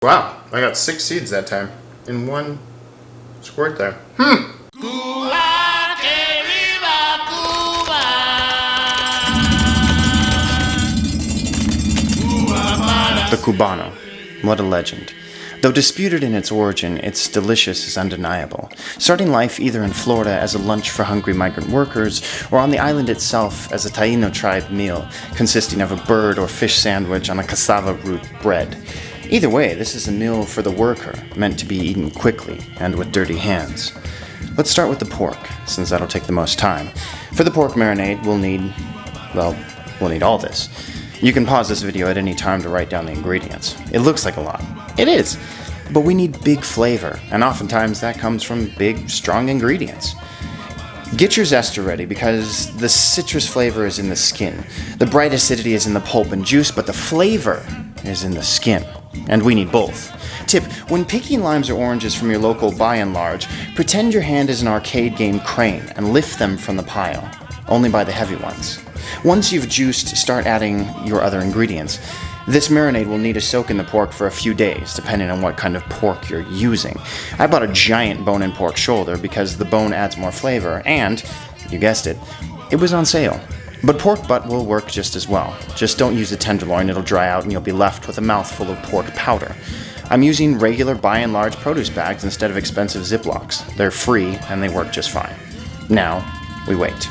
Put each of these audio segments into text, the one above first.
Wow, I got 6 seeds that time in one squirt there. The Cubano. What a legend. Though disputed in its origin, its delicious is undeniable. Starting life either in Florida as a lunch for hungry migrant workers, or on the island itself as a Taino tribe meal, consisting of a bird or fish sandwich on a cassava root bread. Either way, this is a meal for the worker, meant to be eaten quickly and with dirty hands. Let's start with the pork, since that'll take the most time. For the pork marinade, we'll need all this. You can pause this video at any time to write down the ingredients. It looks like a lot. It is. But we need big flavor, and oftentimes that comes from big, strong ingredients. Get your zester ready because the citrus flavor is in the skin. The bright acidity is in the pulp and juice, but the flavor is in the skin. And we need both. Tip: when picking limes or oranges from your local buy and large, pretend your hand is an arcade game crane and lift them from the pile. Only buy the heavy ones. Once you've juiced, start adding your other ingredients. This marinade will need to soak in the pork for a few days, depending on what kind of pork you're using. I bought a giant bone-in pork shoulder because the bone adds more flavor, and, you guessed it, it was on sale. But pork butt will work just as well. Just don't use a tenderloin, it'll dry out and you'll be left with a mouthful of pork powder. I'm using regular buy and large produce bags instead of expensive Ziplocs. They're free and they work just fine. Now, we wait.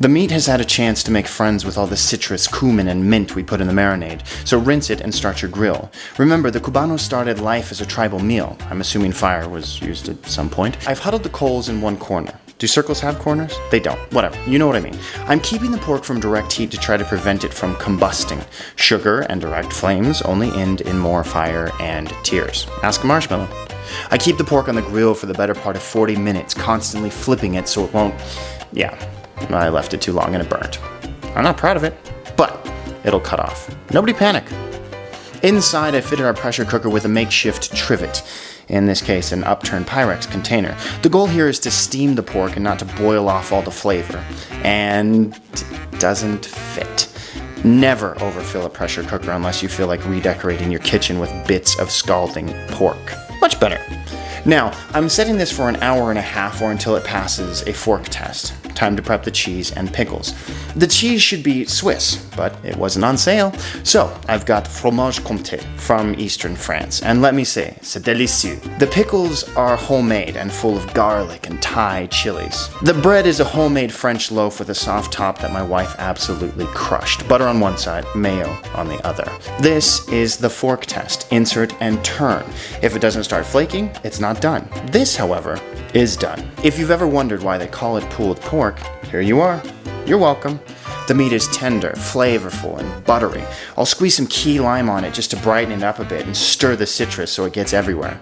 The meat has had a chance to make friends with all the citrus, cumin, and mint we put in the marinade, so rinse it and start your grill. Remember, the Cubano started life as a tribal meal. I'm assuming fire was used at some point. I've huddled the coals in one corner. Do circles have corners? They don't. Whatever. You know what I mean. I'm keeping the pork from direct heat to try to prevent it from combusting. Sugar and direct flames only end in more fire and tears. Ask a marshmallow. I keep the pork on the grill for the better part of 40 minutes, constantly flipping it so it won't... I left it too long and it burned. I'm not proud of it, but it'll cut off. Nobody panic. Inside, I fitted our pressure cooker with a makeshift trivet, in this case an upturned Pyrex container. The goal here is to steam the pork and not to boil off all the flavor, and it doesn't fit. Never overfill a pressure cooker unless you feel like redecorating your kitchen with bits of scalding pork. Much better. Now, I'm setting this for an hour and a half or until it passes a fork test. Time to prep the cheese and pickles. The cheese should be Swiss, but it wasn't on sale. So, I've got fromage comté from eastern France, and let me say, c'est délicieux. The pickles are homemade and full of garlic and Thai chilies. The bread is a homemade French loaf with a soft top that my wife absolutely crushed. Butter on one side, mayo on the other. This is the fork test. Insert and turn. If it doesn't start flaking, it's not done. This, however, is done. If you've ever wondered why they call it pulled pork, here you are. You're welcome. The meat is tender, flavorful, and buttery. I'll squeeze some key lime on it just to brighten it up a bit and stir the citrus so it gets everywhere.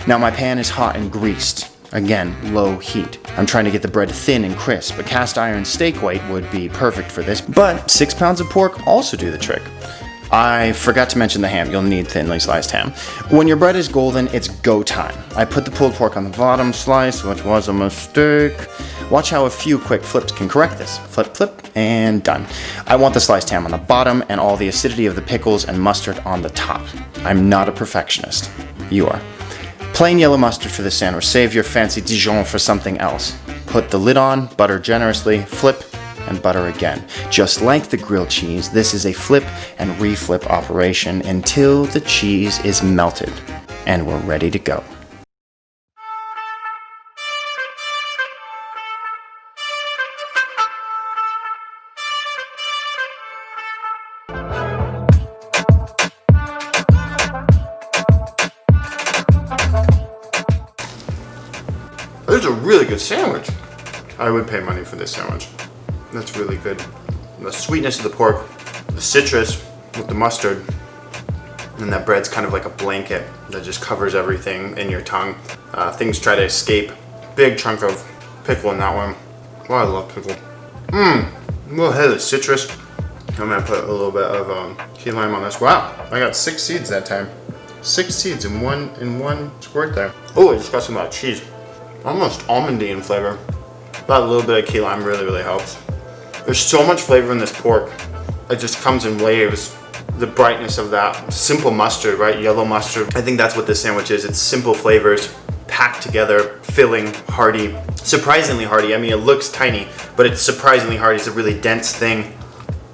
Now my pan is hot and greased. Again, low heat. I'm trying to get the bread thin and crisp. A cast iron steak weight would be perfect for this, but 6 pounds of pork also do the trick. I forgot to mention the ham. You'll need thinly sliced ham. When your bread is golden, it's go time. I put the pulled pork on the bottom slice, which was a mistake. Watch how a few quick flips can correct this. Flip, flip, and done. I want the sliced ham on the bottom and all the acidity of the pickles and mustard on the top. I'm not a perfectionist. You are. Plain yellow mustard for this sandwich. Save your fancy Dijon for something else. Put the lid on, butter generously, flip, and butter again. Just like the grilled cheese, this is a flip and reflip operation until the cheese is melted and we're ready to go. This is a really good sandwich. I would pay money for this sandwich. That's really good. The sweetness of the pork, the citrus with the mustard, and that bread's kind of like a blanket that just covers everything in your tongue. Things try to escape. Big chunk of pickle in that one. Oh, I love pickle. A little head of citrus. I'm gonna put a little bit of key lime on this. Wow, I got 6 seeds that time. 6 seeds in one squirt there. Oh, I just got some cheese. Almost almondy in flavor. But a little bit of key lime really helps. There's so much flavor in this pork. It just comes in waves. The brightness of that simple mustard, right? Yellow mustard. I think that's what this sandwich is. It's simple flavors packed together, filling, hearty, surprisingly hearty. I mean, it looks tiny, but it's surprisingly hearty. It's a really dense thing.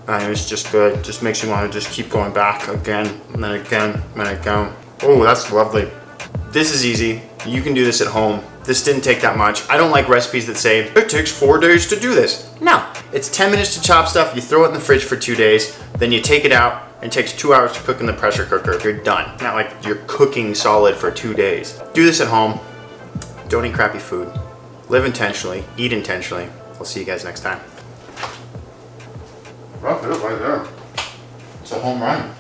And it's just good. Just makes you want to just keep going back again and then again and again. Oh, that's lovely. This is easy. You can do this at home. This didn't take that much. I don't like recipes that say, it takes 4 days to do this. No, it's 10 minutes to chop stuff. You throw it in the fridge for 2 days, then you take it out, and it takes 2 hours to cook in the pressure cooker. You're done. Not like you're cooking solid for 2 days. Do this at home. Don't eat crappy food. Live intentionally, eat intentionally. I'll see you guys next time. Wrap it up right there. It's a home run.